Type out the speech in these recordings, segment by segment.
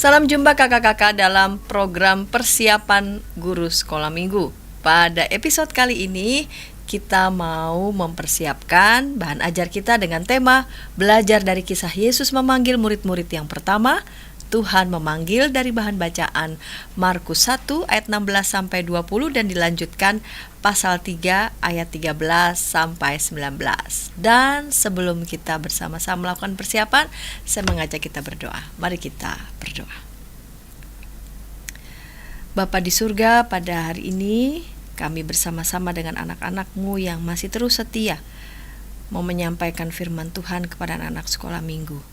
Salam jumpa kakak-kakak dalam program persiapan guru sekolah minggu. Pada episode kali ini kita mau mempersiapkan bahan ajar kita dengan tema belajar dari kisah Yesus memanggil murid-murid yang pertama. Tuhan memanggil dari bahan bacaan Markus 1 ayat 16 sampai 20 dan dilanjutkan pasal 3 ayat 13 sampai 19. Dan sebelum kita bersama-sama melakukan persiapan, saya mengajak kita berdoa. Mari kita berdoa. Bapa di surga, pada hari ini kami bersama-sama dengan anak-anak-Mu yang masih terus setia mau menyampaikan firman Tuhan kepada anak-anak sekolah minggu.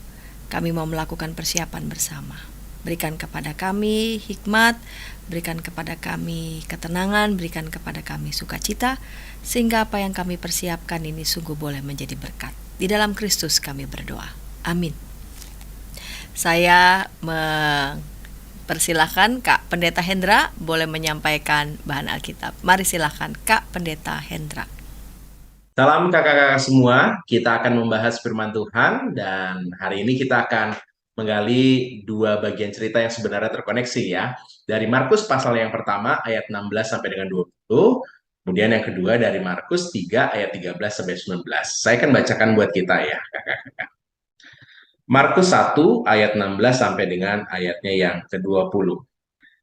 Kami mau melakukan persiapan bersama. Berikan kepada kami hikmat, berikan kepada kami ketenangan, berikan kepada kami sukacita, sehingga apa yang kami persiapkan ini sungguh boleh menjadi berkat. Di dalam Kristus kami berdoa. Amin. Saya persilahkan Kak Pendeta Hendra boleh menyampaikan bahan Alkitab. Mari silahkan Kak Pendeta Hendra. Salam kakak-kakak semua, kita akan membahas firman Tuhan dan hari ini kita akan menggali dua bagian cerita yang sebenarnya terkoneksi ya. Dari Markus pasal yang pertama ayat 16 sampai dengan 20, kemudian yang kedua dari Markus 3 ayat 13 sampai 19. Saya akan bacakan buat kita ya kakak-kakak. Markus 1 ayat 16 sampai dengan ayatnya yang ke-20.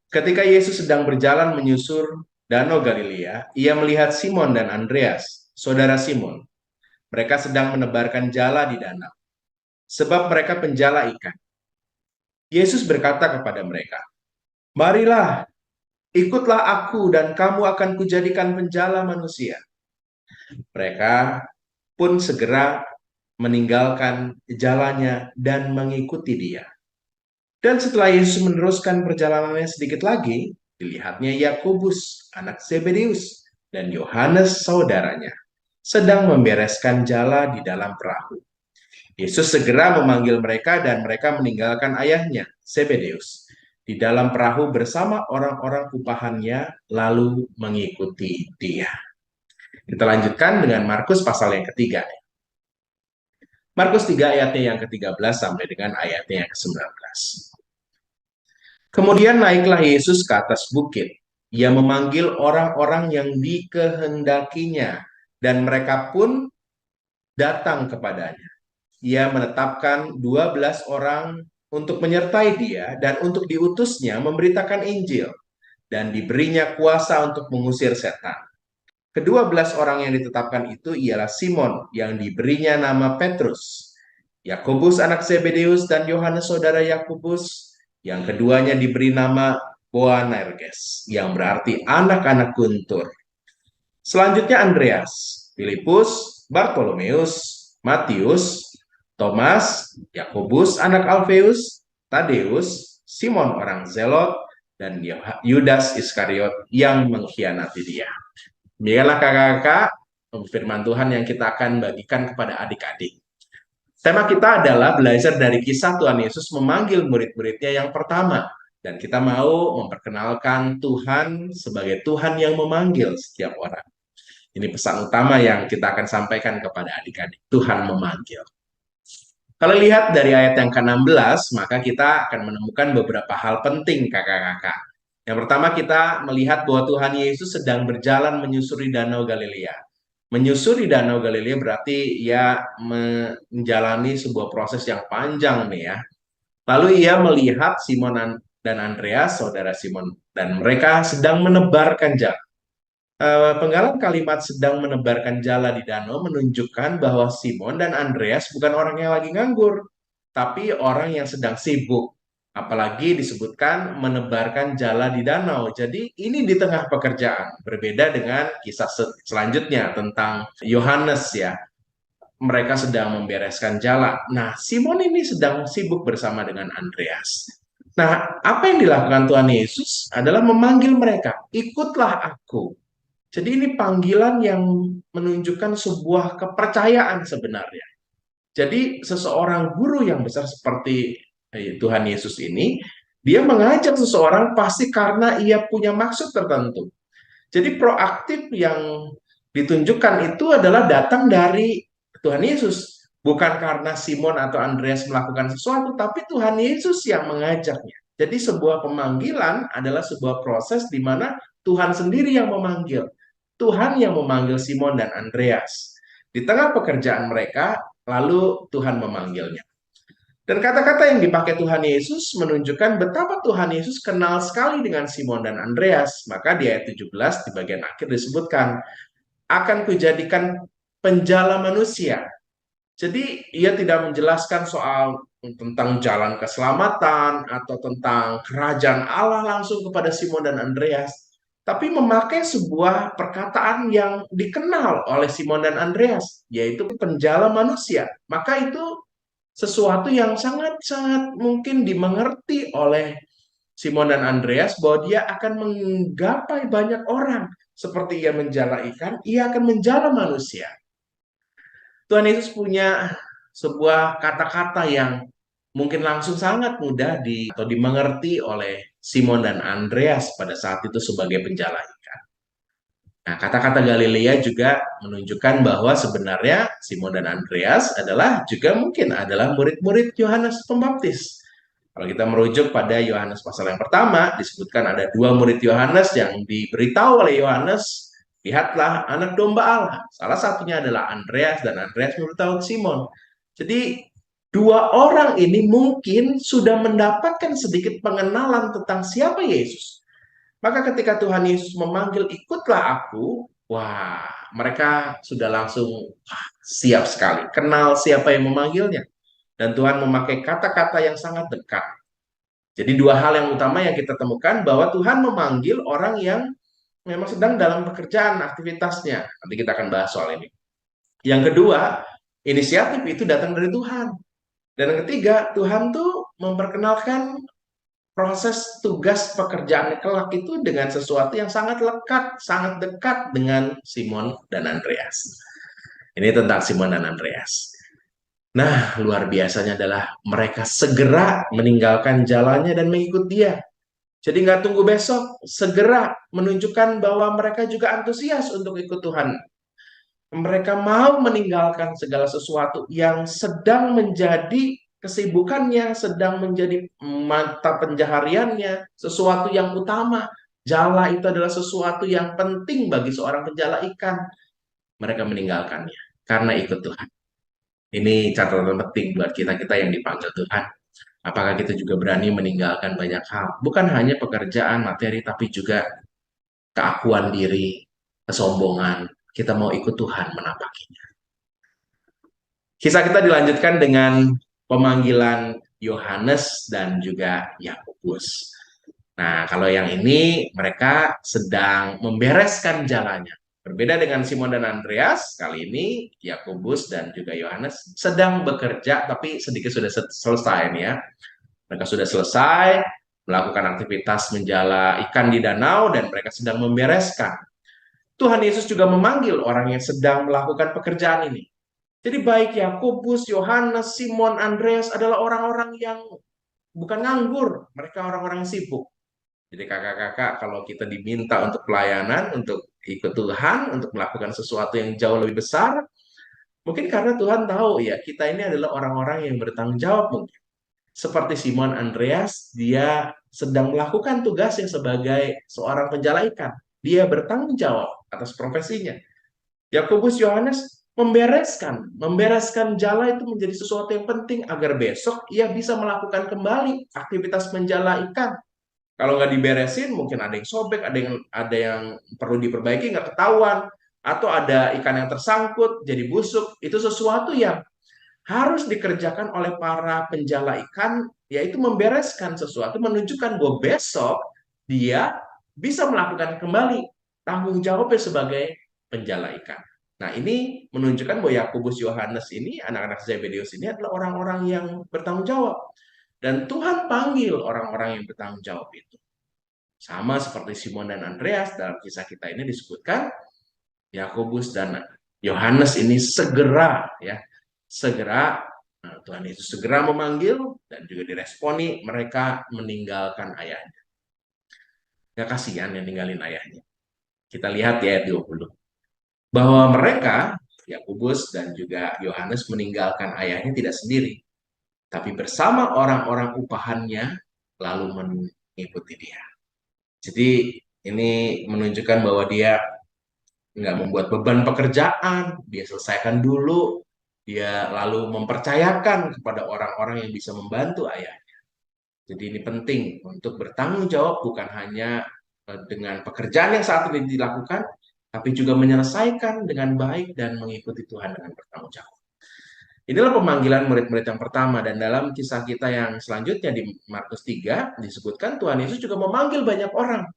Ketika Yesus sedang berjalan menyusur Danau Galilea, ia melihat Simon dan Andreas, saudara Simon. Mereka sedang menebarkan jala di danau, sebab mereka penjala ikan. Yesus berkata kepada mereka, "Marilah, ikutlah aku dan kamu akan kujadikan penjala manusia." Mereka pun segera meninggalkan jalannya dan mengikuti dia. Dan setelah Yesus meneruskan perjalanannya sedikit lagi, dilihatnya Yakobus, anak Zebedeus, dan Yohanes saudaranya, sedang membereskan jala di dalam perahu. Yesus segera memanggil mereka dan mereka meninggalkan ayahnya, Zebedeus, di dalam perahu bersama orang-orang upahannya, lalu mengikuti dia. Kita lanjutkan dengan Markus pasal yang ketiga. Markus 3 ayatnya yang ke-13 sampai dengan ayatnya yang ke-19. Kemudian naiklah Yesus ke atas bukit. Ia memanggil orang-orang yang dikehendakinya, dan mereka pun datang kepadanya. Ia menetapkan 12 orang untuk menyertai dia dan untuk diutusnya memberitakan Injil, dan diberinya kuasa untuk mengusir setan. Ke-12 orang yang ditetapkan itu ialah Simon yang diberinya nama Petrus, Yakobus anak Zebedeus dan Yohanes saudara Yakobus, yang keduanya diberi nama Boanerges, yang berarti anak-anak guntur. Selanjutnya Andreas, Filipus, Bartolomeus, Matius, Thomas, Yakobus anak Alfeus, Tadeus, Simon orang Zelot, dan Yudas Iskariot yang mengkhianati dia. Biarlah kakak-kakak firman Tuhan yang kita akan bagikan kepada adik-adik. Tema kita adalah belajar dari kisah Tuhan Yesus memanggil murid-muridnya yang pertama. Dan kita mau memperkenalkan Tuhan sebagai Tuhan yang memanggil setiap orang. Ini pesan utama yang kita akan sampaikan kepada adik-adik. Tuhan memanggil. Kalau lihat dari ayat yang ke-16, maka kita akan menemukan beberapa hal penting kakak-kakak. Yang pertama kita melihat bahwa Tuhan Yesus sedang berjalan menyusuri Danau Galilea. Menyusuri Danau Galilea berarti ia menjalani sebuah proses yang panjang nih ya. Lalu ia melihat Simon dan Andreas, saudara Simon, dan mereka sedang menebarkan jala. Penggalan kalimat sedang menebarkan jala di danau menunjukkan bahwa Simon dan Andreas bukan orang yang lagi nganggur, tapi orang yang sedang sibuk. Apalagi disebutkan menebarkan jala di danau. Jadi ini di tengah pekerjaan. Berbeda dengan kisah selanjutnya tentang Yohanes ya. Mereka sedang membereskan jala. Nah, Simon ini sedang sibuk bersama dengan Andreas. Nah, apa yang dilakukan Tuhan Yesus adalah memanggil mereka, ikutlah aku. Jadi ini panggilan yang menunjukkan sebuah kepercayaan sebenarnya. Jadi seseorang guru yang besar seperti Tuhan Yesus ini, dia mengajak seseorang pasti karena ia punya maksud tertentu. Jadi proaktif yang ditunjukkan itu adalah datang dari Tuhan Yesus, Bukan karena Simon atau Andreas melakukan sesuatu, tapi Tuhan Yesus yang mengajaknya. Jadi sebuah pemanggilan adalah sebuah proses di mana Tuhan sendiri yang memanggil. Tuhan yang memanggil Simon dan Andreas. Di tengah pekerjaan mereka, lalu Tuhan memanggilnya. Dan kata-kata yang dipakai Tuhan Yesus menunjukkan betapa Tuhan Yesus kenal sekali dengan Simon dan Andreas. Maka di ayat 17 di bagian akhir disebutkan, akan kujadikan penjala manusia. Jadi ia tidak menjelaskan soal tentang jalan keselamatan atau tentang kerajaan Allah langsung kepada Simon dan Andreas, tapi memakai sebuah perkataan yang dikenal oleh Simon dan Andreas, yaitu penjala manusia. Maka itu sesuatu yang sangat-sangat mungkin dimengerti oleh Simon dan Andreas bahwa dia akan menggapai banyak orang. Seperti ia menjala ikan, ia akan menjala manusia. Tuhan Yesus punya sebuah kata-kata yang mungkin langsung sangat mudah atau dimengerti oleh Simon dan Andreas pada saat itu sebagai penjala ikan. Nah, kata-kata Galilea juga menunjukkan bahwa sebenarnya Simon dan Andreas juga mungkin adalah murid-murid Yohanes Pembaptis. Kalau kita merujuk pada Yohanes pasal yang pertama, disebutkan ada dua murid Yohanes yang diberitahu oleh Yohanes, lihatlah anak domba Allah. Salah satunya adalah Andreas, dan Andreas memberitahu Simon. Jadi dua orang ini mungkin sudah mendapatkan sedikit pengenalan tentang siapa Yesus. Maka ketika Tuhan Yesus memanggil, ikutlah aku, wah, mereka sudah langsung siap sekali, kenal siapa yang memanggilnya. Dan Tuhan memakai kata-kata yang sangat dekat. Jadi dua hal yang utama yang kita temukan, bahwa Tuhan memanggil orang yang memang sedang dalam pekerjaan, aktivitasnya. Nanti kita akan bahas soal ini. Yang kedua, inisiatif itu datang dari Tuhan. Dan yang ketiga, Tuhan tuh memperkenalkan proses tugas pekerjaan kelak itu dengan sesuatu yang sangat lekat, sangat dekat dengan Simon dan Andreas. Ini tentang Simon dan Andreas. Nah, luar biasanya adalah mereka segera meninggalkan jalannya dan mengikut dia. Jadi nggak tunggu besok, segera menunjukkan bahwa mereka juga antusias untuk ikut Tuhan. Mereka mau meninggalkan segala sesuatu yang sedang menjadi kesibukannya, sedang menjadi mata pencahariannya, sesuatu yang utama. Jala itu adalah sesuatu yang penting bagi seorang penjala ikan. Mereka meninggalkannya karena ikut Tuhan. Ini catatan penting buat kita-kita yang dipanggil Tuhan. Apakah kita juga berani meninggalkan banyak hal? Bukan hanya pekerjaan, materi, tapi juga keakuan diri, kesombongan. Kita mau ikut Tuhan menampakinya. Kisah kita dilanjutkan dengan pemanggilan Yohanes dan juga Yakobus. Nah, kalau yang ini mereka sedang membereskan jalannya. Berbeda dengan Simon dan Andreas, kali ini Yakobus dan juga Yohanes sedang bekerja, tapi sedikit sudah selesai nih ya. Mereka sudah selesai melakukan aktivitas menjala ikan di danau dan mereka sedang membereskan. Tuhan Yesus juga memanggil orang yang sedang melakukan pekerjaan ini. Jadi baik Yakobus, Yohanes, Simon, Andreas adalah orang-orang yang bukan nganggur, mereka orang-orang yang sibuk. Jadi kakak-kakak, kalau kita diminta untuk pelayanan, untuk ikut Tuhan, untuk melakukan sesuatu yang jauh lebih besar, mungkin karena Tuhan tahu ya, kita ini adalah orang-orang yang bertanggung jawab mungkin. Seperti Simon Andreas, dia sedang melakukan tugasnya sebagai seorang penjala ikan. Dia bertanggung jawab atas profesinya. Yakobus, Yohanes membereskan jala itu menjadi sesuatu yang penting agar besok ia bisa melakukan kembali aktivitas menjala ikan. Kalau nggak diberesin, mungkin ada yang sobek, ada yang perlu diperbaiki, nggak ketahuan, atau ada ikan yang tersangkut, jadi busuk. Itu sesuatu yang harus dikerjakan oleh para penjala ikan, yaitu membereskan sesuatu, menunjukkan bahwa besok dia bisa melakukan kembali tanggung jawabnya sebagai penjala ikan. Nah, ini menunjukkan bahwa Yakobus, Yohanes ini, anak-anak Zebedeus ini adalah orang-orang yang bertanggung jawab. Dan Tuhan panggil orang-orang yang bertanggung jawab itu. Sama seperti Simon dan Andreas, dalam kisah kita ini disebutkan, Yakobus dan Yohanes ini segera Tuhan Yesus segera memanggil dan juga diresponi, mereka meninggalkan ayahnya. Gak kasihan yang ninggalin ayahnya. Kita lihat di ayat 20. Bahwa mereka Yakobus dan juga Yohanes meninggalkan ayahnya tidak sendiri, tapi bersama orang-orang upahannya lalu mengikuti dia. Jadi ini menunjukkan bahwa dia nggak membuat beban pekerjaan, dia selesaikan dulu, dia lalu mempercayakan kepada orang-orang yang bisa membantu ayahnya. Jadi ini penting untuk bertanggung jawab bukan hanya dengan pekerjaan yang saat ini dilakukan, tapi juga menyelesaikan dengan baik dan mengikuti Tuhan dengan bertanggung jawab. Inilah pemanggilan murid-murid yang pertama, dan dalam kisah kita yang selanjutnya di Markus 3 disebutkan Tuhan Yesus juga memanggil banyak orang,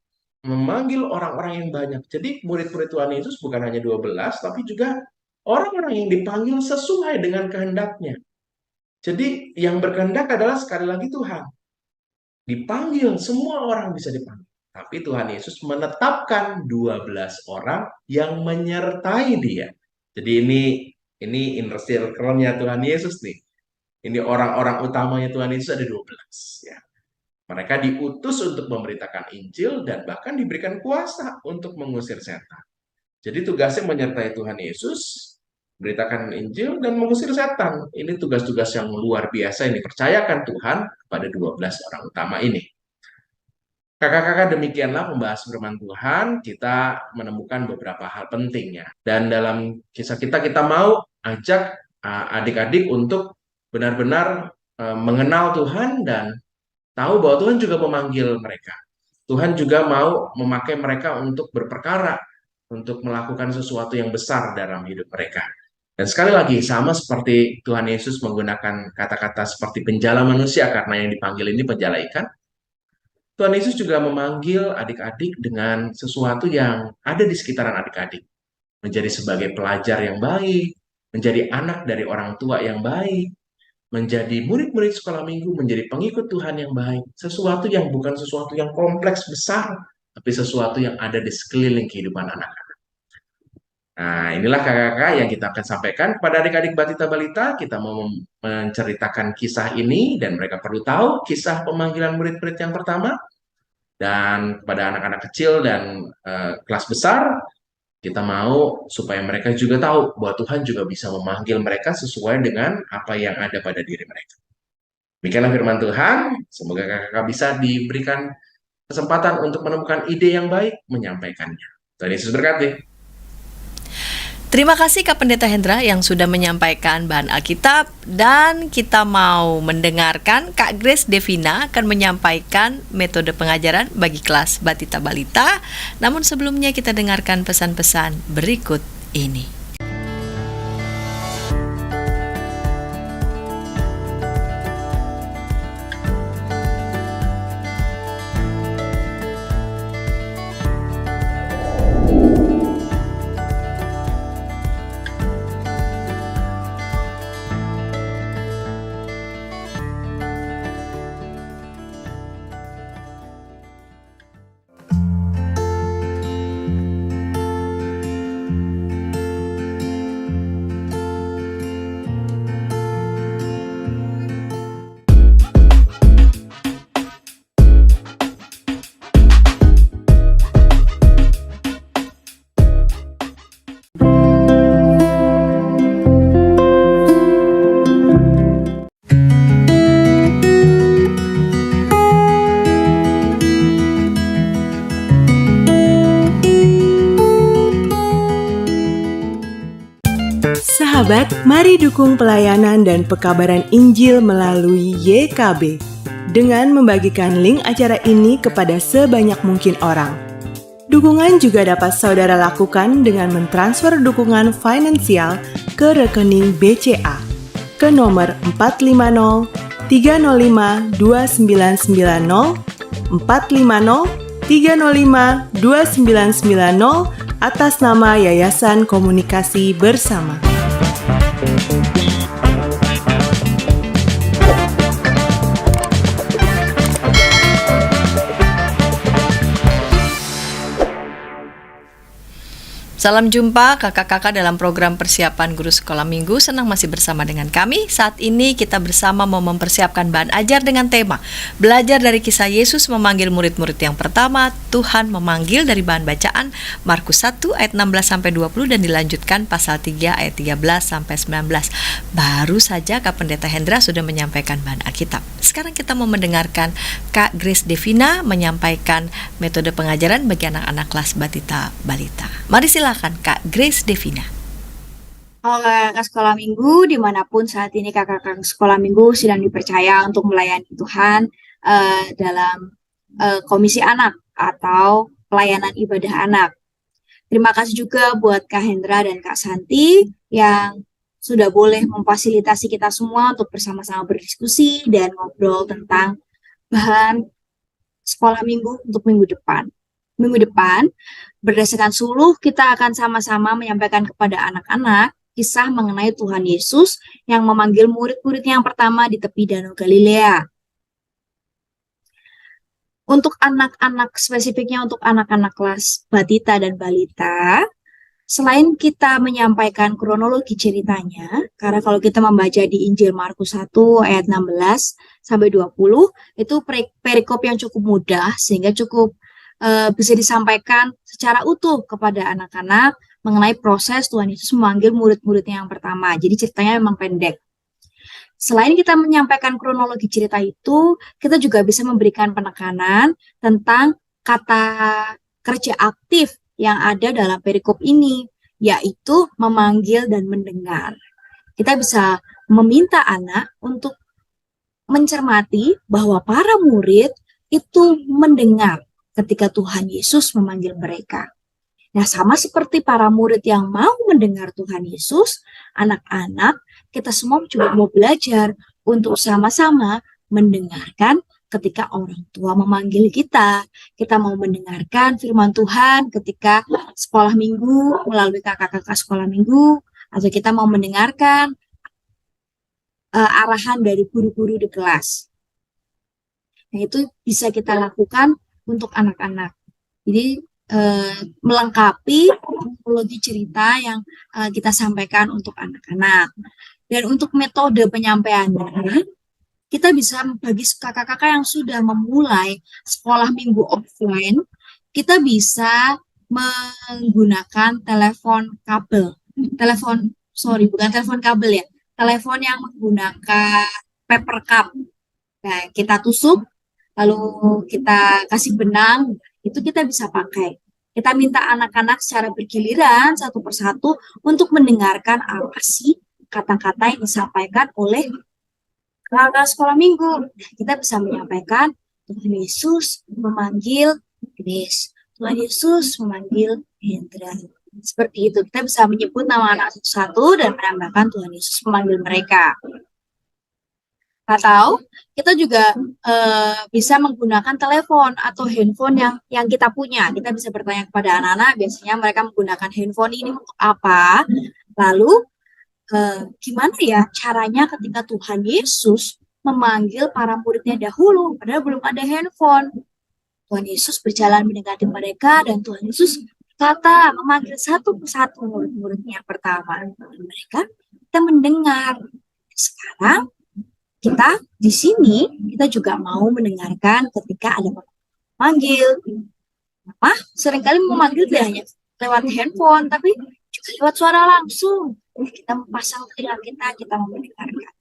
memanggil orang-orang yang banyak. Jadi murid-murid Tuhan Yesus bukan hanya 12, tapi juga orang-orang yang dipanggil sesuai dengan kehendaknya. Jadi yang berkehendak adalah sekali lagi Tuhan. Dipanggil, semua orang bisa dipanggil. Tapi Tuhan Yesus menetapkan 12 orang yang menyertai dia. Jadi ini inner circle-nya Tuhan Yesus nih. Ini orang-orang utamanya Tuhan Yesus ada 12 ya. Mereka diutus untuk memberitakan Injil dan bahkan diberikan kuasa untuk mengusir setan. Jadi tugasnya menyertai Tuhan Yesus, beritakan Injil dan mengusir setan. Ini tugas-tugas yang luar biasa yang dipercayakan Tuhan kepada 12 orang utama ini. Kakak-kakak, demikianlah pembahas firman Tuhan. Kita menemukan beberapa hal pentingnya. Dan dalam kisah kita mau ajak adik-adik untuk benar-benar mengenal Tuhan dan tahu bahwa Tuhan juga memanggil mereka. Tuhan juga mau memakai mereka untuk berperkara, untuk melakukan sesuatu yang besar dalam hidup mereka. Dan sekali lagi, sama seperti Tuhan Yesus menggunakan kata-kata seperti penjala manusia, karena yang dipanggil ini penjala ikan, Tuhan Yesus juga memanggil adik-adik dengan sesuatu yang ada di sekitaran adik-adik. Menjadi sebagai pelajar yang baik, menjadi anak dari orang tua yang baik, menjadi murid-murid sekolah minggu, menjadi pengikut Tuhan yang baik. Sesuatu yang bukan sesuatu yang kompleks besar, tapi sesuatu yang ada di sekeliling kehidupan anak-anak. Nah, inilah kakak-kakak yang kita akan sampaikan kepada adik-adik Batita Balita. Kita mau menceritakan kisah ini, dan mereka perlu tahu kisah pemanggilan murid-murid yang pertama. Dan kepada anak-anak kecil dan kelas besar, kita mau supaya mereka juga tahu bahwa Tuhan juga bisa memanggil mereka sesuai dengan apa yang ada pada diri mereka. Demikianlah firman Tuhan. Semoga kakak-kakak bisa diberikan kesempatan untuk menemukan ide yang baik menyampaikannya. Tuhan Yesus berkati. Terima kasih Kak Pendeta Hendra yang sudah menyampaikan bahan Alkitab, dan kita mau mendengarkan Kak Grace Devina akan menyampaikan metode pengajaran bagi kelas Batita Balita. Namun sebelumnya kita dengarkan pesan-pesan berikut ini. Sahabat, mari dukung pelayanan dan pekabaran Injil melalui YKB dengan membagikan link acara ini kepada sebanyak mungkin orang. Dukungan juga dapat saudara lakukan dengan mentransfer dukungan finansial ke rekening BCA ke nomor 450 305 2990 450 305 2990 atas nama Yayasan Komunikasi Bersama. Salam jumpa kakak-kakak dalam program persiapan guru sekolah minggu. Senang masih bersama dengan kami. Saat ini kita bersama mau mempersiapkan bahan ajar dengan tema belajar dari kisah Yesus memanggil murid-murid yang pertama. Tuhan memanggil dari bahan bacaan Markus 1 ayat 16-20 dan dilanjutkan pasal 3 ayat 13-19. Baru saja Kak Pendeta Hendra sudah menyampaikan bahan Alkitab. Sekarang kita mau mendengarkan Kak Grace Devina menyampaikan metode pengajaran bagi anak-anak kelas Batita Balita. Mari silakan Kak Grace Devina. Halo kakak sekolah minggu, dimanapun saat ini kakak-kakak sekolah minggu sedang dipercaya untuk melayani Tuhan dalam komisi anak atau pelayanan ibadah anak. Terima kasih juga buat Kak Hendra dan Kak Santi yang sudah boleh memfasilitasi kita semua untuk bersama-sama berdiskusi dan ngobrol tentang bahan sekolah minggu untuk minggu depan. Minggu depan, berdasarkan suluh, kita akan sama-sama menyampaikan kepada anak-anak kisah mengenai Tuhan Yesus yang memanggil murid-muridnya yang pertama di tepi Danau Galilea. Untuk anak-anak, spesifiknya untuk anak-anak kelas Batita dan Balita, selain kita menyampaikan kronologi ceritanya, karena kalau kita membaca di Injil Markus 1 ayat 16-20, itu perikop yang cukup mudah, sehingga cukup bisa disampaikan secara utuh kepada anak-anak mengenai proses Tuhan Yesus memanggil murid-muridnya yang pertama. Jadi ceritanya memang pendek. Selain kita menyampaikan kronologi cerita itu, kita juga bisa memberikan penekanan tentang kata kerja aktif yang ada dalam perikop ini, yaitu memanggil dan mendengar. Kita bisa meminta anak untuk mencermati bahwa para murid itu mendengar ketika Tuhan Yesus memanggil mereka. Nah, sama seperti para murid yang mau mendengar Tuhan Yesus, anak-anak, kita semua juga mau belajar untuk sama-sama mendengarkan ketika orang tua memanggil kita. Kita mau mendengarkan firman Tuhan ketika sekolah minggu, melalui kakak-kakak sekolah minggu, atau kita mau mendengarkan arahan dari guru-guru di kelas. Nah, itu bisa kita lakukan untuk anak-anak. Jadi melengkapi kronologi cerita yang kita sampaikan untuk anak-anak. Dan untuk metode penyampaiannya, kita bisa bagi kakak-kakak yang sudah memulai sekolah minggu offline, kita bisa menggunakan telepon kabel. Bukan telepon kabel ya. Telepon yang menggunakan paper cup. Nah, kita tusuk, lalu kita kasih benang, itu kita bisa pakai. Kita minta anak-anak secara bergiliran satu persatu untuk mendengarkan apa sih kata-kata yang disampaikan oleh kakak sekolah minggu. Kita bisa menyampaikan Tuhan Yesus memanggil Grace, Tuhan Yesus memanggil Hendra. Seperti itu, kita bisa menyebut nama anak satu-satu dan menambahkan Tuhan Yesus memanggil mereka. Atau kita juga bisa menggunakan telepon atau handphone yang kita punya. Kita bisa bertanya kepada anak-anak, biasanya mereka menggunakan handphone ini untuk apa. Lalu gimana ya caranya ketika Tuhan Yesus memanggil para muridnya dahulu, padahal belum ada handphone. Tuhan Yesus berjalan mendekati mereka dan Tuhan Yesus berkata memanggil satu persatu murid-muridnya yang pertama. Dan mereka kita mendengar. Sekarang kita di sini kita juga mau mendengarkan ketika ada memanggil. Seringkali memanggil tidak hanya lewat handphone, tapi juga lewat suara langsung. Kita memasang telinga kita mau mendengarkan.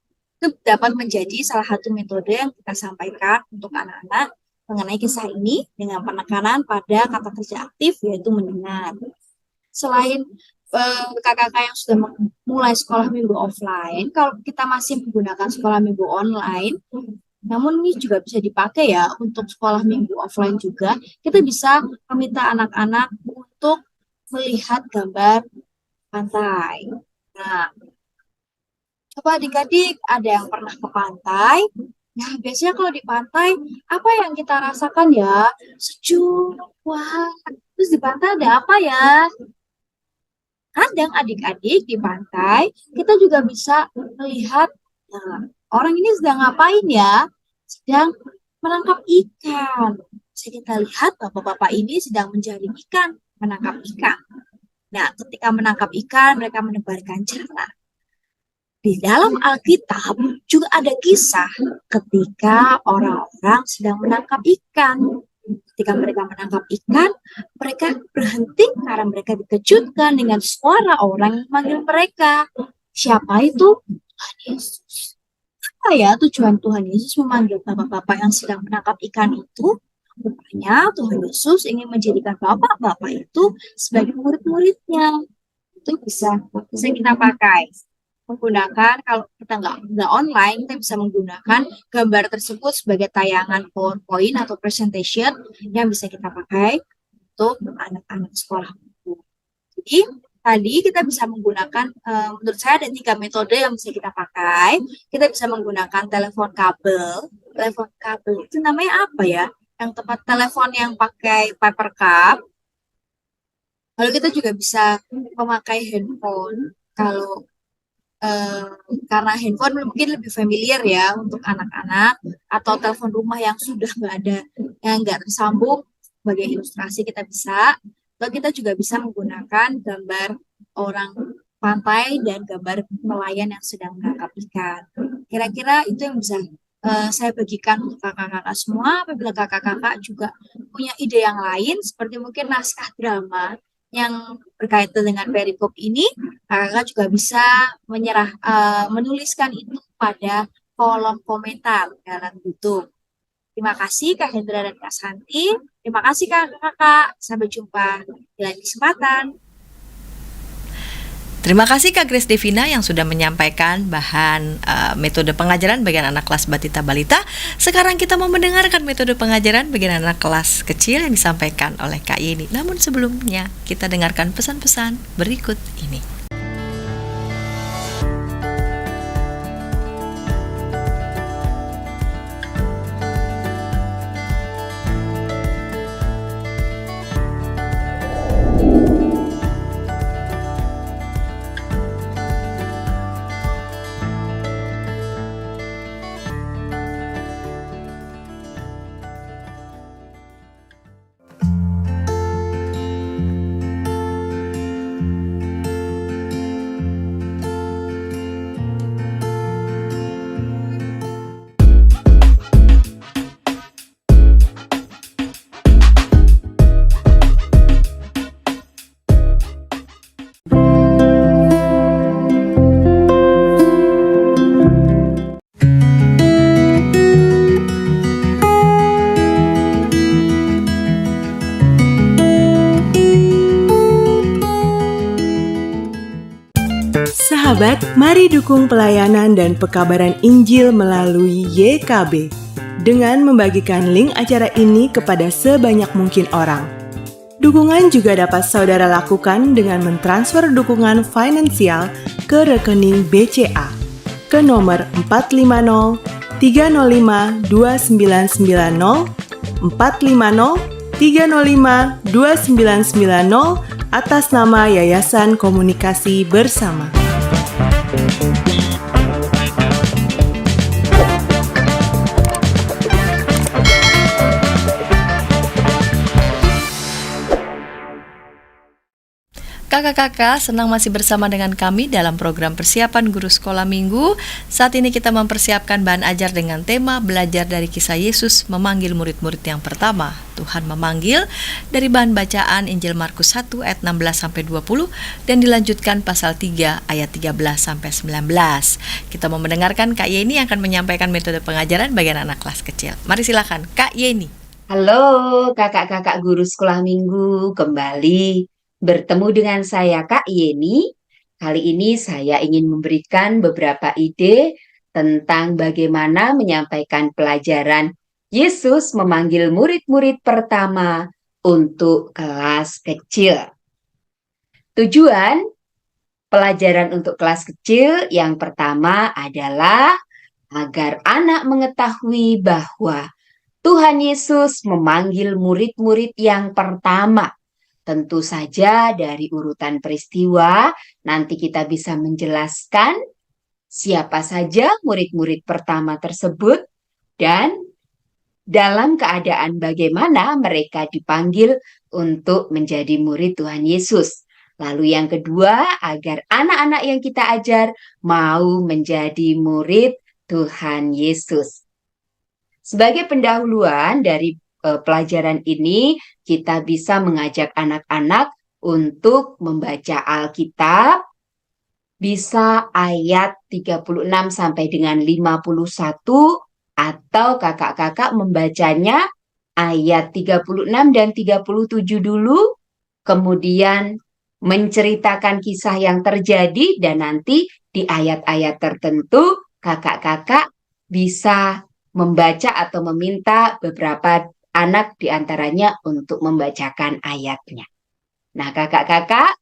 Itu dapat menjadi salah satu metode yang kita sampaikan untuk anak-anak mengenai kisah ini dengan penekanan pada kata kerja aktif, yaitu mendengar. Selain kakak-kakak yang sudah mulai sekolah minggu offline, kalau kita masih menggunakan sekolah minggu online, namun ini juga bisa dipakai ya untuk sekolah minggu offline juga, kita bisa meminta anak-anak untuk melihat gambar pantai. Nah, coba adik-adik ada yang pernah ke pantai? Nah, biasanya kalau di pantai, apa yang kita rasakan ya? Sejuk, wah, terus di pantai ada apa ya? Kadang adik-adik di pantai, kita juga bisa melihat orang ini sedang ngapain ya? Sedang menangkap ikan. Bisa kita lihat bapak-bapak ini sedang menjaring ikan, menangkap ikan. Nah, ketika menangkap ikan, mereka menebarkan jala. Di dalam Alkitab juga ada kisah ketika orang-orang sedang menangkap ikan. Ketika mereka menangkap ikan, mereka berhenti karena mereka dikejutkan dengan suara orang yang memanggil mereka. Siapa itu? Tuhan Yesus. Apa ya tujuan Tuhan Yesus memanggil bapak-bapak yang sedang menangkap ikan itu? Rupanya Tuhan Yesus ingin menjadikan bapak-bapak itu sebagai murid-muridnya. Itu bisa kita pakai menggunakan, kalau kita nggak online, kita bisa menggunakan gambar tersebut sebagai tayangan PowerPoint atau presentation yang bisa kita pakai untuk anak-anak sekolah. Jadi tadi kita bisa menggunakan, menurut saya ada 3 metode yang bisa kita pakai. Kita bisa menggunakan telepon kabel. Telepon kabel itu namanya apa ya? Yang tempat telepon yang pakai paper cup. Lalu kita juga bisa memakai handphone. Kalau karena handphone mungkin lebih familiar ya untuk anak-anak, atau telepon rumah yang sudah nggak ada, yang nggak tersambung, sebagai ilustrasi kita bisa. Lalu kita juga bisa menggunakan gambar orang pantai dan gambar nelayan yang sedang menangkap ikan. Kira-kira itu yang bisa saya bagikan untuk kakak-kakak semua. Apabila kakak-kakak juga punya ide yang lain, seperti mungkin naskah drama yang berkaitan dengan perikop ini, kakak juga bisa menuliskan itu pada kolom komentar dalam YouTube. Terima kasih Kak Hendra dan Kak Santi. Terima kasih kakak-kakak. Sampai jumpa di lain kesempatan. Terima kasih Kak Grace Devina yang sudah menyampaikan bahan metode pengajaran bagi anak kelas Batita Balita. Sekarang kita mau mendengarkan metode pengajaran bagi anak kelas kecil yang disampaikan oleh Kak Yeni. Namun sebelumnya kita dengarkan pesan-pesan berikut ini. Sahabat, mari dukung pelayanan dan pekabaran Injil melalui YKB dengan membagikan link acara ini kepada sebanyak mungkin orang. Dukungan juga dapat saudara lakukan dengan mentransfer dukungan finansial ke rekening BCA ke nomor 450 305 2990 450 305 2990 atas nama Yayasan Komunikasi Bersama. Kakak-kakak, senang masih bersama dengan kami dalam program persiapan guru sekolah minggu. Saat ini kita mempersiapkan bahan ajar dengan tema belajar dari kisah Yesus memanggil murid-murid yang pertama. Tuhan memanggil dari bahan bacaan Injil Markus 1 ayat 16-20 dan dilanjutkan pasal 3 ayat 13-19. Kita mau mendengarkan Kak Yeni yang akan menyampaikan metode pengajaran bagi anak kelas kecil. Mari silakan Kak Yeni. Halo kakak-kakak guru sekolah minggu, kembali bertemu dengan saya Kak Yeni. Kali ini saya ingin memberikan beberapa ide tentang bagaimana menyampaikan pelajaran Yesus memanggil murid-murid pertama untuk kelas kecil. Tujuan pelajaran untuk kelas kecil yang pertama adalah agar anak mengetahui bahwa Tuhan Yesus memanggil murid-murid yang pertama. Tentu saja dari urutan peristiwa, nanti kita bisa menjelaskan siapa saja murid-murid pertama tersebut dan dalam keadaan bagaimana mereka dipanggil untuk menjadi murid Tuhan Yesus. Lalu yang kedua, agar anak-anak yang kita ajar mau menjadi murid Tuhan Yesus. Sebagai pendahuluan dari pelajaran ini, kita bisa mengajak anak-anak untuk membaca Alkitab, bisa ayat 36 sampai dengan 51, atau kakak-kakak membacanya ayat 36 dan 37 dulu, kemudian menceritakan kisah yang terjadi, dan nanti di ayat-ayat tertentu kakak-kakak bisa membaca atau meminta beberapa anak diantaranya untuk membacakan ayatnya. Nah, kakak-kakak,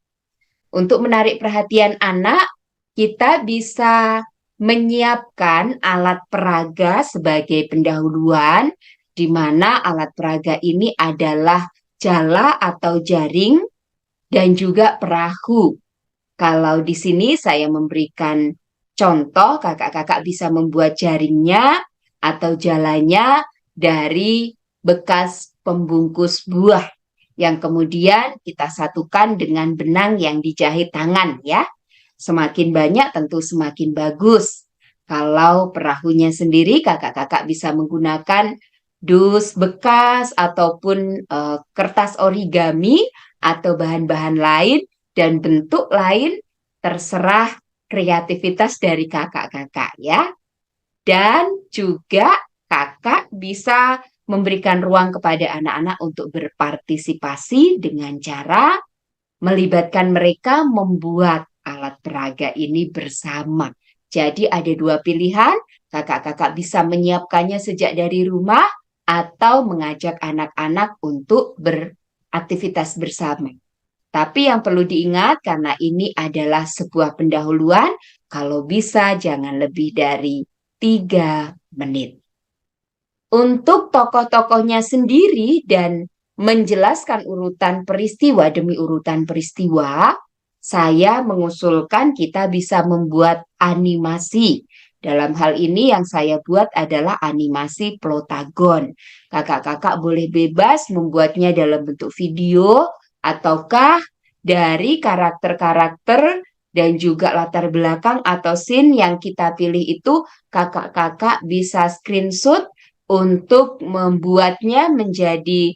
untuk menarik perhatian anak, kita bisa menyiapkan alat peraga sebagai pendahuluan, di mana alat peraga ini adalah jala atau jaring dan juga perahu. Kalau di sini saya memberikan contoh, kakak-kakak bisa membuat jaringnya atau jalanya dari bekas pembungkus buah yang kemudian kita satukan dengan benang yang dijahit tangan ya. Semakin banyak tentu semakin bagus. Kalau perahunya sendiri, kakak-kakak bisa menggunakan dus bekas ataupun kertas origami atau bahan-bahan lain dan bentuk lain, terserah kreativitas dari kakak-kakak ya. Dan juga kakak bisa memberikan ruang kepada anak-anak untuk berpartisipasi dengan cara melibatkan mereka membuat alat peraga ini bersama. Jadi ada dua pilihan, kakak-kakak bisa menyiapkannya sejak dari rumah atau mengajak anak-anak untuk beraktivitas bersama. Tapi yang perlu diingat, karena ini adalah sebuah pendahuluan, kalau bisa jangan lebih dari 3 menit. Untuk tokoh-tokohnya sendiri dan menjelaskan urutan peristiwa demi urutan peristiwa, saya mengusulkan kita bisa membuat animasi. Dalam hal ini yang saya buat adalah animasi Plotagon. Kakak-kakak boleh bebas membuatnya dalam bentuk video ataukah dari karakter-karakter dan juga latar belakang atau scene yang kita pilih itu, kakak-kakak bisa screenshot untuk membuatnya menjadi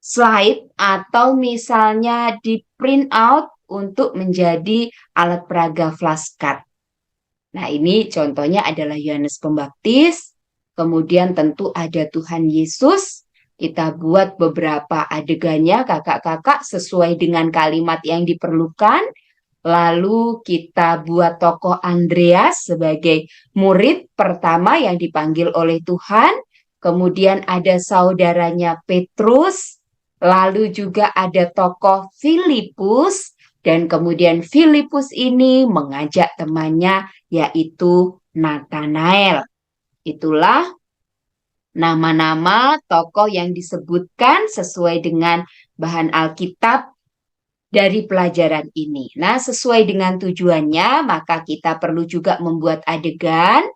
slide atau misalnya di print out untuk menjadi alat peraga flashcard. Nah, ini contohnya adalah Yohanes Pembaptis, kemudian tentu ada Tuhan Yesus. Kita buat beberapa adegannya kakak-kakak sesuai dengan kalimat yang diperlukan. Lalu kita buat tokoh Andreas sebagai murid pertama yang dipanggil oleh Tuhan. Kemudian ada saudaranya Petrus. Lalu juga ada tokoh Filipus. Dan kemudian Filipus ini mengajak temannya yaitu Nathanael. Itulah nama-nama tokoh yang disebutkan sesuai dengan bahan Alkitab dari pelajaran ini. Nah, sesuai dengan tujuannya, maka kita perlu juga membuat adegan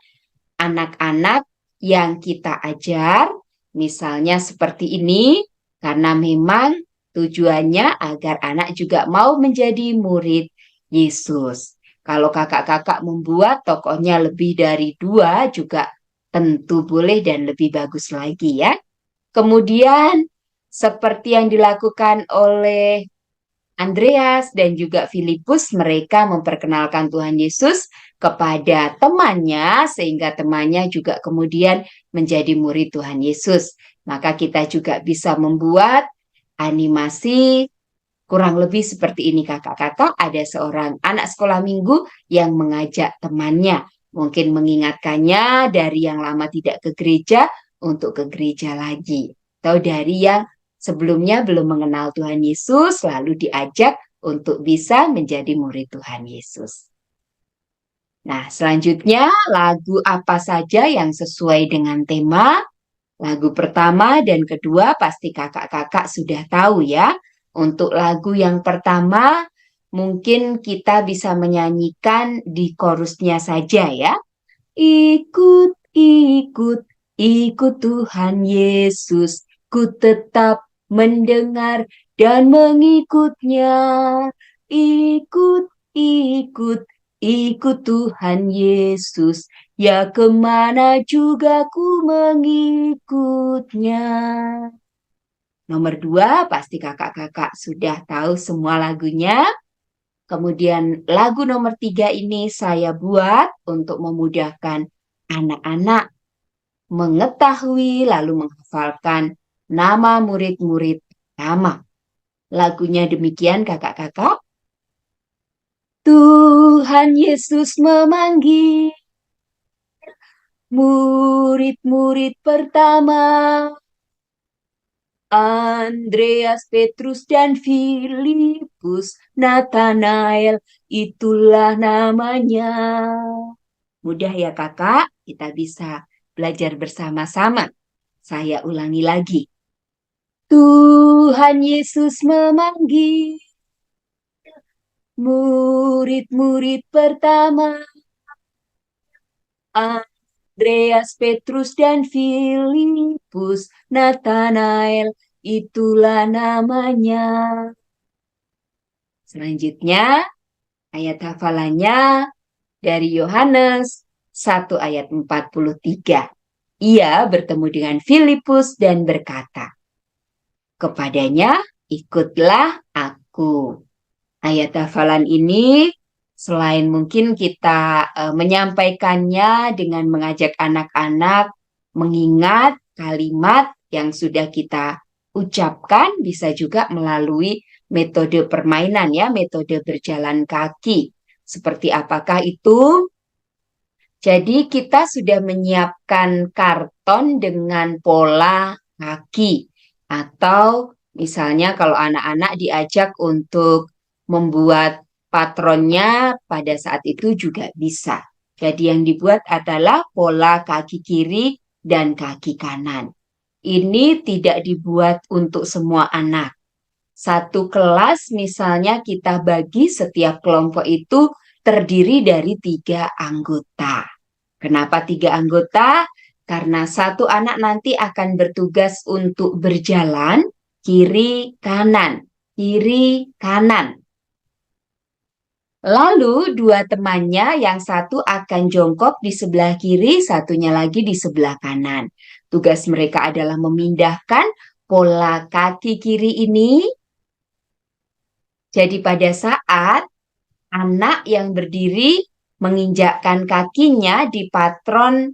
anak-anak yang kita ajar, misalnya seperti ini, karena memang tujuannya agar anak juga mau menjadi murid Yesus. Kalau kakak-kakak membuat tokohnya lebih dari 2 juga tentu boleh dan lebih bagus lagi ya. Kemudian seperti yang dilakukan oleh Andreas dan juga Filipus, mereka memperkenalkan Tuhan Yesus kepada temannya sehingga temannya juga kemudian menjadi murid Tuhan Yesus. Maka kita juga bisa membuat animasi kurang lebih seperti ini kakak-kakak. Ada seorang anak sekolah minggu yang mengajak temannya, mungkin mengingatkannya dari yang lama tidak ke gereja untuk ke gereja lagi, atau dari yang sebelumnya belum mengenal Tuhan Yesus, lalu diajak untuk bisa menjadi murid Tuhan Yesus. Nah, selanjutnya lagu apa saja yang sesuai dengan tema? Lagu pertama dan kedua pasti kakak-kakak sudah tahu ya. Untuk lagu yang pertama, mungkin kita bisa menyanyikan di chorusnya saja ya. Ikut, ikut, ikut Tuhan Yesus, ku tetap mendengar dan mengikutnya. Ikut, ikut, ikut Tuhan Yesus, ya kemana juga ku mengikutnya. Nomor 2, pasti kakak-kakak sudah tahu semua lagunya. Kemudian lagu nomor 3 ini saya buat untuk memudahkan anak-anak mengetahui lalu menghafalkan nama murid-murid pertama. Lagunya demikian kakak-kakak. Tuhan Yesus memanggil murid-murid pertama. Andreas, Petrus, dan Filipus, Nathanael, itulah namanya. Mudah ya kakak, kita bisa belajar bersama-sama. Saya ulangi lagi. Tuhan Yesus memanggil murid-murid pertama. Andreas, Petrus, dan Filipus, Nathanael, itulah namanya. Selanjutnya, ayat hafalannya dari Yohanes 1 ayat 43. Ia bertemu dengan Filipus dan berkata, kepadanya, ikutlah aku. Ayat hafalan ini selain mungkin kita menyampaikannya dengan mengajak anak-anak mengingat kalimat yang sudah kita ucapkan, bisa juga melalui metode permainan ya, metode berjalan kaki. Seperti apakah itu? Jadi kita sudah menyiapkan karton dengan pola kaki. Atau misalnya kalau anak-anak diajak untuk membuat patronnya pada saat itu juga bisa. Jadi yang dibuat adalah pola kaki kiri dan kaki kanan. Ini tidak dibuat untuk semua anak. Satu kelas misalnya kita bagi setiap kelompok itu terdiri dari 3 anggota. Kenapa 3 anggota? Karena satu anak nanti akan bertugas untuk berjalan kiri kanan, kiri kanan. Lalu 2 temannya, yang satu akan jongkok di sebelah kiri, satunya lagi di sebelah kanan. Tugas mereka adalah memindahkan pola kaki kiri ini. Jadi pada saat anak yang berdiri menginjakkan kakinya di patron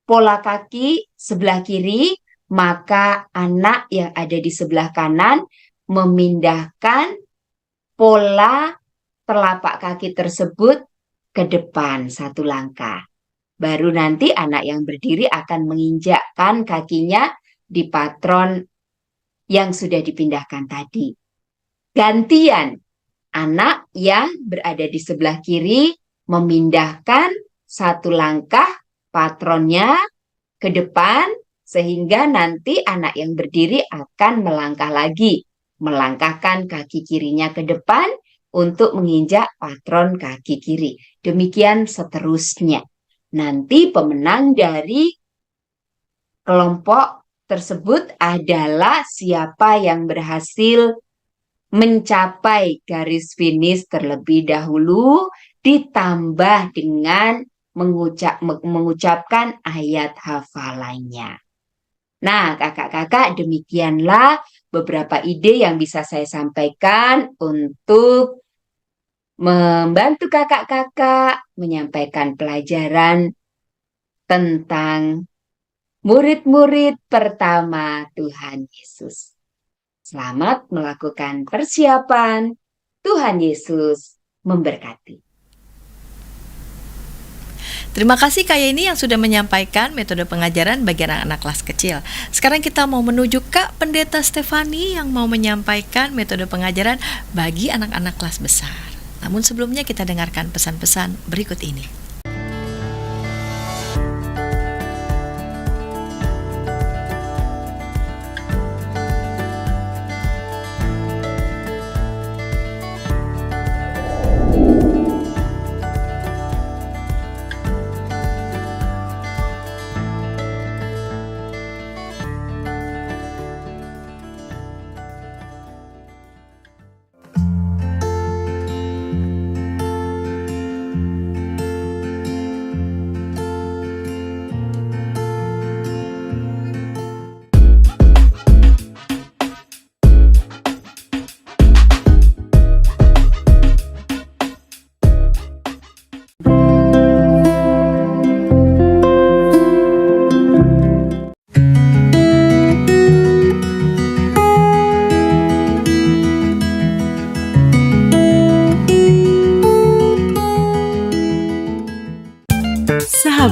pola kaki sebelah kiri, maka anak yang ada di sebelah kanan memindahkan pola telapak kaki tersebut ke depan 1 langkah. Baru nanti anak yang berdiri akan menginjakkan kakinya di patron yang sudah dipindahkan tadi. Gantian, anak yang berada di sebelah kiri memindahkan 1 langkah patronnya ke depan, sehingga nanti anak yang berdiri akan melangkah lagi, melangkahkan kaki kirinya ke depan untuk menginjak patron kaki kiri. Demikian seterusnya. Nanti pemenang dari kelompok tersebut adalah siapa yang berhasil mencapai garis finish terlebih dahulu, ditambah dengan mengucapkan ayat hafalannya. Nah, kakak-kakak, demikianlah beberapa ide yang bisa saya sampaikan untuk membantu kakak-kakak menyampaikan pelajaran tentang murid-murid pertama Tuhan Yesus. Selamat melakukan persiapan. Tuhan Yesus memberkati. Terima kasih Kak Yeni yang sudah menyampaikan metode pengajaran bagi anak-anak kelas kecil. Sekarang kita mau menuju Kak Pendeta Stefani yang mau menyampaikan metode pengajaran bagi anak-anak kelas besar. Namun sebelumnya kita dengarkan pesan-pesan berikut ini.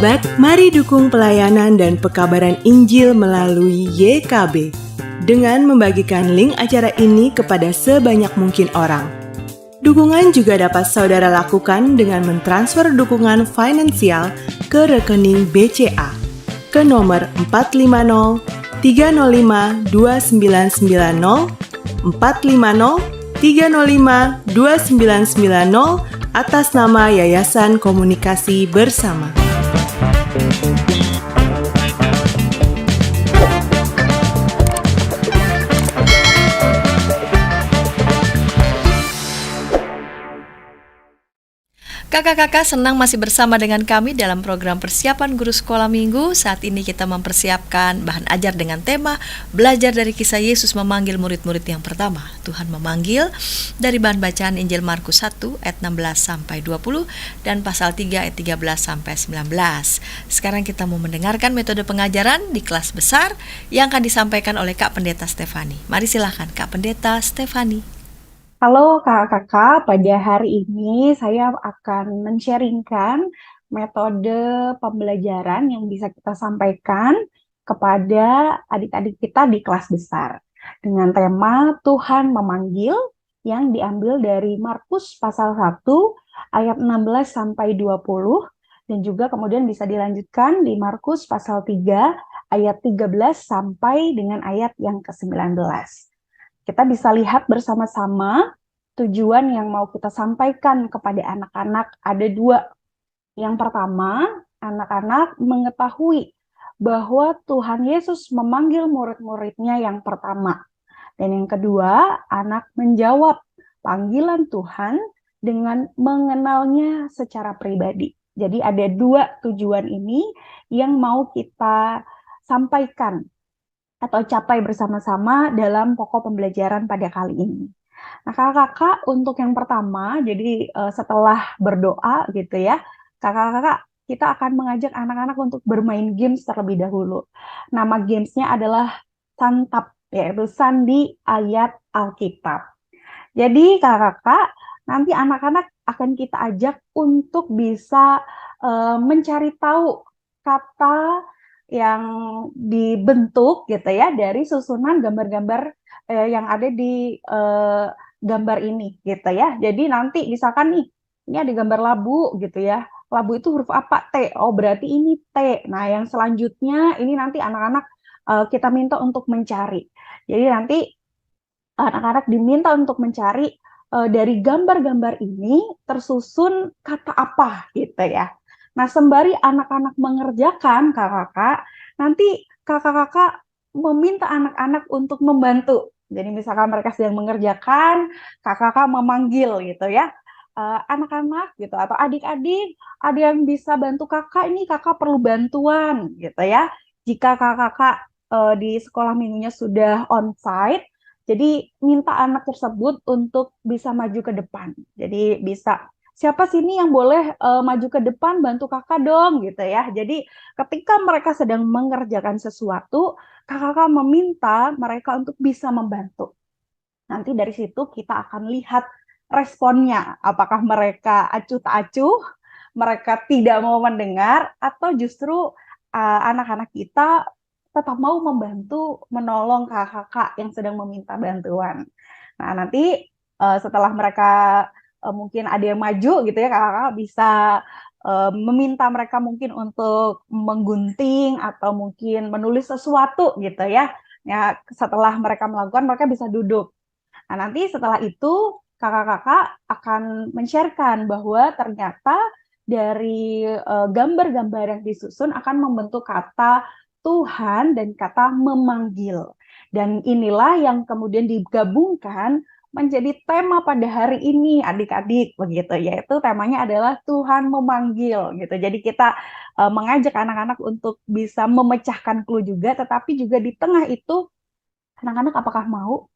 Sahabat, mari dukung pelayanan dan pekabaran Injil melalui YKB dengan membagikan link acara ini kepada sebanyak mungkin orang. Dukungan juga dapat saudara lakukan dengan mentransfer dukungan finansial ke rekening BCA ke nomor 450 305 2990 450 305 2990 atas nama Yayasan Komunikasi Bersama. Kakak-kakak senang masih bersama dengan kami dalam program persiapan guru sekolah minggu. Saat ini kita mempersiapkan bahan ajar dengan tema belajar dari kisah Yesus memanggil murid-murid yang pertama. Tuhan memanggil dari bahan bacaan Injil Markus 1 ayat 16 sampai 20 dan pasal 3 ayat 13 sampai 19. Sekarang kita mau mendengarkan metode pengajaran di kelas besar yang akan disampaikan oleh Kak Pendeta Stefani. Mari silakan Kak Pendeta Stefani. Halo kakak-kakak, pada hari ini saya akan men-sharingkan metode pembelajaran yang bisa kita sampaikan kepada adik-adik kita di kelas besar dengan tema Tuhan Memanggil yang diambil dari Markus pasal 1 ayat 16 sampai 20 dan juga kemudian bisa dilanjutkan di Markus pasal 3 ayat 13 sampai dengan ayat yang ke-19. Kita bisa lihat bersama-sama tujuan yang mau kita sampaikan kepada anak-anak ada dua. Yang pertama, anak-anak mengetahui bahwa Tuhan Yesus memanggil murid-muridnya yang pertama. Dan yang kedua, anak menjawab panggilan Tuhan dengan mengenalnya secara pribadi. Jadi ada dua tujuan ini yang mau kita sampaikan atau capai bersama-sama dalam pokok pembelajaran pada kali ini. Nah, kakak-kakak untuk yang pertama, jadi setelah berdoa gitu ya, kakak-kakak kita akan mengajak anak-anak untuk bermain games terlebih dahulu. Nama gamesnya adalah Santap, yaitu Sandi Ayat Alkitab. Jadi kakak-kakak, nanti anak-anak akan kita ajak untuk bisa mencari tahu kata yang dibentuk gitu ya dari susunan gambar-gambar yang ada di gambar ini gitu ya. Jadi nanti misalkan nih ini ada gambar labu gitu ya. Labu itu huruf apa? T. Oh berarti ini T. Nah yang selanjutnya ini nanti anak-anak kita minta untuk mencari. Jadi nanti anak-anak diminta untuk mencari dari gambar-gambar ini tersusun kata apa gitu ya. Nah, sembari anak-anak mengerjakan, kakak-kakak, nanti kakak-kakak meminta anak-anak untuk membantu. Jadi misalkan mereka sedang mengerjakan, kakak-kakak memanggil gitu ya. Anak-anak gitu atau adik-adik, ada yang bisa bantu kakak, ini kakak perlu bantuan gitu ya. Jika kakak-kakak di sekolah minggunya sudah on-site, jadi minta anak tersebut untuk bisa maju ke depan. Jadi bisa siapa sini yang boleh maju ke depan bantu kakak dong gitu ya. Jadi ketika mereka sedang mengerjakan sesuatu, kakak meminta mereka untuk bisa membantu. Nanti dari situ kita akan lihat responnya. Apakah mereka acuh tak acuh, mereka tidak mau mendengar, atau justru anak-anak kita tetap mau membantu menolong kakak yang sedang meminta bantuan. Nah nanti setelah mereka mungkin ada yang maju gitu ya, kakak bisa meminta mereka mungkin untuk menggunting atau mungkin menulis sesuatu gitu ya. Ya setelah mereka melakukan mereka bisa duduk. Nah nanti setelah itu kakak-kakak akan men-sharekan bahwa ternyata dari gambar-gambar yang disusun akan membentuk kata Tuhan dan kata memanggil. Dan inilah yang kemudian digabungkan menjadi tema pada hari ini adik-adik begitu, yaitu temanya adalah Tuhan memanggil gitu. Jadi kita mengajak anak-anak untuk bisa memecahkan clue juga, tetapi juga di tengah itu anak-anak apakah mau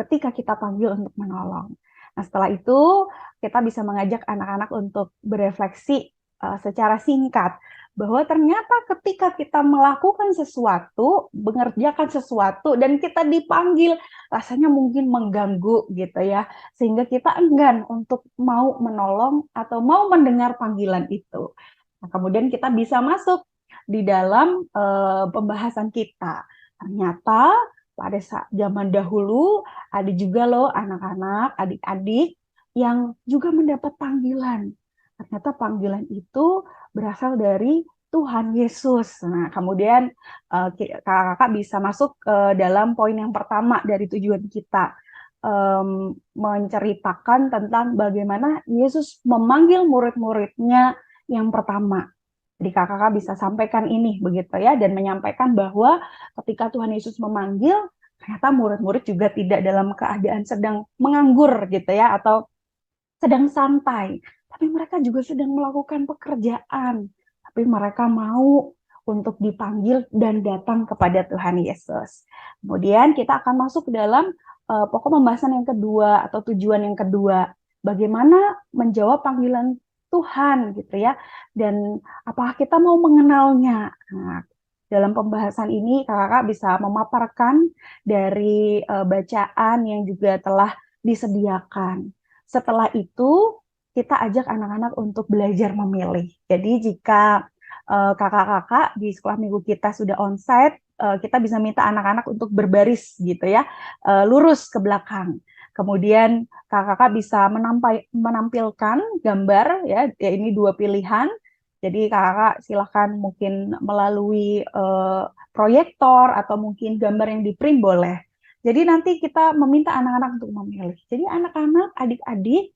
ketika kita panggil untuk menolong. Nah setelah itu kita bisa mengajak anak-anak untuk berefleksi secara singkat bahwa ternyata ketika kita melakukan sesuatu, mengerjakan sesuatu, dan kita dipanggil, rasanya mungkin mengganggu gitu ya, sehingga kita enggan untuk mau menolong atau mau mendengar panggilan itu. Nah, kemudian kita bisa masuk di dalam pembahasan kita. Ternyata pada zaman dahulu ada juga loh anak-anak, adik-adik yang juga mendapat panggilan. Ternyata panggilan itu berasal dari Tuhan Yesus. Nah, kemudian kakak-kakak bisa masuk dalam poin yang pertama dari tujuan kita, menceritakan tentang bagaimana Yesus memanggil murid-muridnya yang pertama. Jadi kakak-kakak bisa sampaikan ini begitu ya, dan menyampaikan bahwa ketika Tuhan Yesus memanggil, ternyata murid-murid juga tidak dalam keadaan sedang menganggur gitu ya, atau sedang santai, tapi mereka juga sedang melakukan pekerjaan, tapi mereka mau untuk dipanggil dan datang kepada Tuhan Yesus. Kemudian kita akan masuk ke dalam pokok pembahasan yang kedua atau tujuan yang kedua, bagaimana menjawab panggilan Tuhan gitu ya, dan apakah kita mau mengenalnya. Nah, dalam pembahasan ini kakak bisa memaparkan dari bacaan yang juga telah disediakan. Setelah itu kita ajak anak-anak untuk belajar memilih. Jadi jika kakak-kakak di sekolah minggu kita sudah onsite, kita bisa minta anak-anak untuk berbaris gitu ya, lurus ke belakang. Kemudian kakak-kakak bisa menampilkan gambar ya, ini 2 pilihan. Jadi kakak-kakak silahkan mungkin melalui proyektor atau mungkin gambar yang di-print boleh. Jadi nanti kita meminta anak-anak untuk memilih. Jadi anak-anak, adik-adik,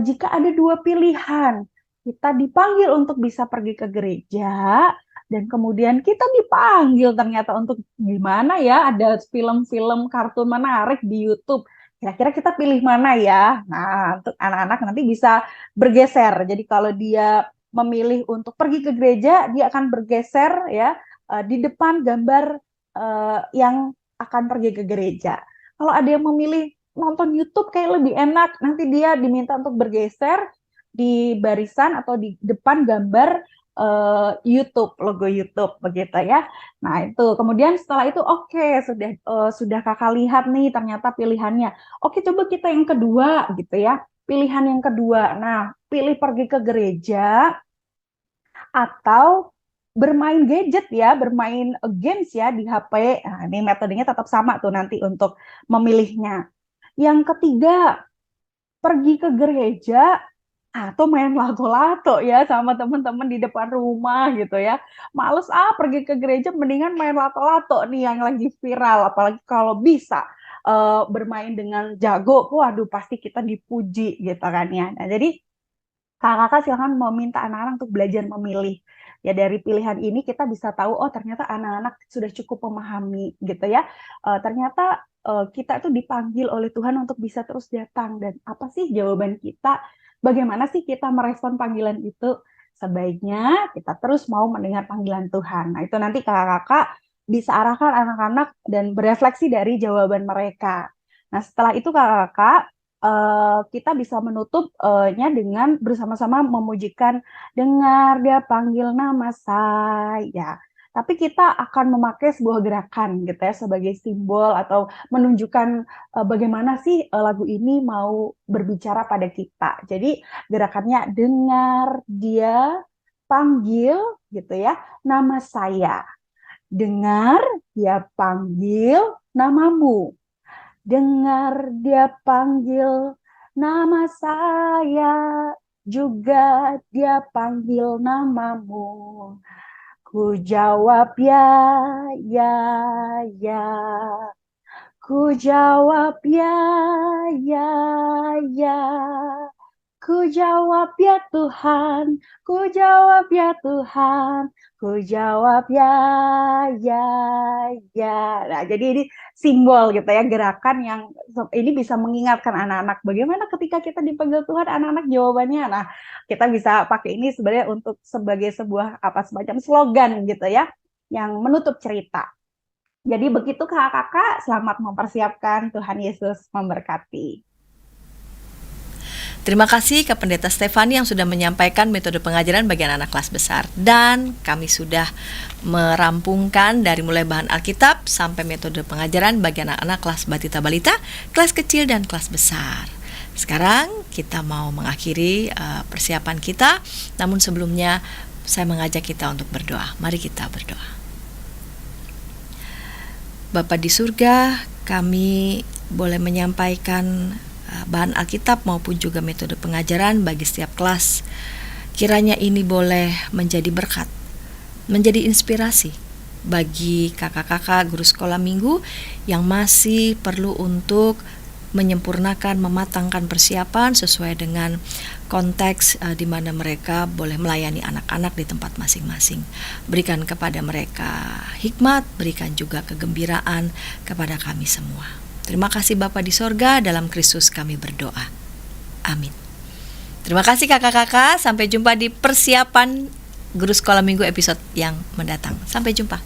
jika ada 2 pilihan, kita dipanggil untuk bisa pergi ke gereja, dan kemudian kita dipanggil ternyata untuk gimana ya, ada film-film kartun menarik di YouTube. Kira-kira kita pilih mana ya? Nah, untuk anak-anak nanti bisa bergeser. Jadi kalau dia memilih untuk pergi ke gereja, dia akan bergeser ya di depan gambar yang akan pergi ke gereja. Kalau ada yang memilih nonton YouTube kayak lebih enak, nanti dia diminta untuk bergeser di barisan atau di depan gambar YouTube, logo YouTube begitu ya. Nah, itu kemudian setelah itu oke, sudah kakak lihat nih ternyata pilihannya. Oke, coba kita yang kedua gitu ya. Pilihan yang kedua. Nah, pilih pergi ke gereja atau bermain gadget ya, bermain games ya di HP. Nah, ini metodenya tetap sama tuh nanti untuk memilihnya. Yang ketiga, pergi ke gereja atau main lato-lato ya sama teman-teman di depan rumah gitu ya. Males pergi ke gereja, mendingan main lato-lato nih yang lagi viral, apalagi kalau bisa bermain dengan jago. Waduh, pasti kita dipuji gitu kan ya. Nah, jadi kakak-kakak silakan meminta anak-anak untuk belajar memilih. Ya dari pilihan ini kita bisa tahu, oh ternyata anak-anak sudah cukup memahami gitu ya. Ternyata kita itu dipanggil oleh Tuhan untuk bisa terus datang. Dan apa sih jawaban kita? Bagaimana sih kita merespon panggilan itu? Sebaiknya kita terus mau mendengar panggilan Tuhan. Nah itu nanti kakak-kakak bisa arahkan anak-anak dan berefleksi dari jawaban mereka. Nah setelah itu kakak-kakak kita bisa menutupnya dengan bersama-sama memujikan, dengar dia panggil nama saya. Tapi kita akan memakai sebuah gerakan gitu ya sebagai simbol atau menunjukkan bagaimana sih lagu ini mau berbicara pada kita. Jadi gerakannya dengar dia panggil gitu ya nama saya. Dengar dia panggil namamu. Dengar dia panggil nama saya, juga dia panggil namamu. Ku jawab ya, ya, ya. Ku jawab ya, ya, ya. Ku jawab ya Tuhan, ku jawab ya Tuhan, ku jawab ya, ya, ya. Nah, jadi ini simbol gitu ya, gerakan yang ini bisa mengingatkan anak-anak bagaimana ketika kita dipanggil Tuhan, anak-anak jawabannya. Nah, kita bisa pakai ini sebenarnya untuk sebagai sebuah semacam slogan gitu ya, yang menutup cerita. Jadi begitu kakak-kakak, selamat mempersiapkan. Tuhan Yesus memberkati. Terima kasih ke Pendeta Stefani yang sudah menyampaikan metode pengajaran bagi anak kelas besar. Dan kami sudah merampungkan dari mulai bahan Alkitab sampai metode pengajaran bagi anak-anak kelas batita balita, kelas kecil dan kelas besar. Sekarang kita mau mengakhiri persiapan kita. Namun sebelumnya saya mengajak kita untuk berdoa. Mari kita berdoa. Bapa di surga, kami boleh menyampaikan bahan Alkitab maupun juga metode pengajaran bagi setiap kelas. Kiranya ini boleh menjadi berkat, menjadi inspirasi bagi kakak-kakak guru sekolah minggu yang masih perlu untuk menyempurnakan, mematangkan persiapan sesuai dengan konteks di mana mereka boleh melayani anak-anak di tempat masing-masing. Berikan kepada mereka hikmat, berikan juga kegembiraan kepada kami semua. Terima kasih Bapa di sorga, dalam Kristus kami berdoa. Amin. Terima kasih kakak-kakak, sampai jumpa di persiapan guru sekolah minggu episode yang mendatang. Sampai jumpa.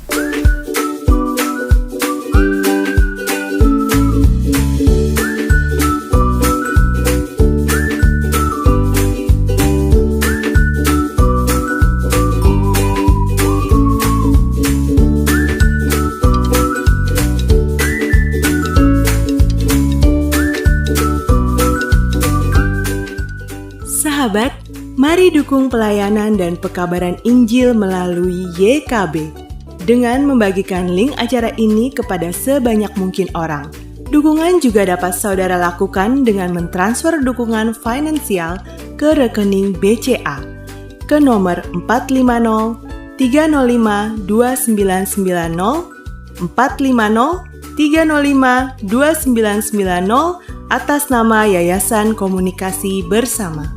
Sahabat, mari dukung pelayanan dan pekabaran Injil melalui YKB dengan membagikan link acara ini kepada sebanyak mungkin orang. Dukungan juga dapat saudara lakukan dengan mentransfer dukungan finansial ke rekening BCA ke nomor 450 305 2990 450 305 2990 atas nama Yayasan Komunikasi Bersama.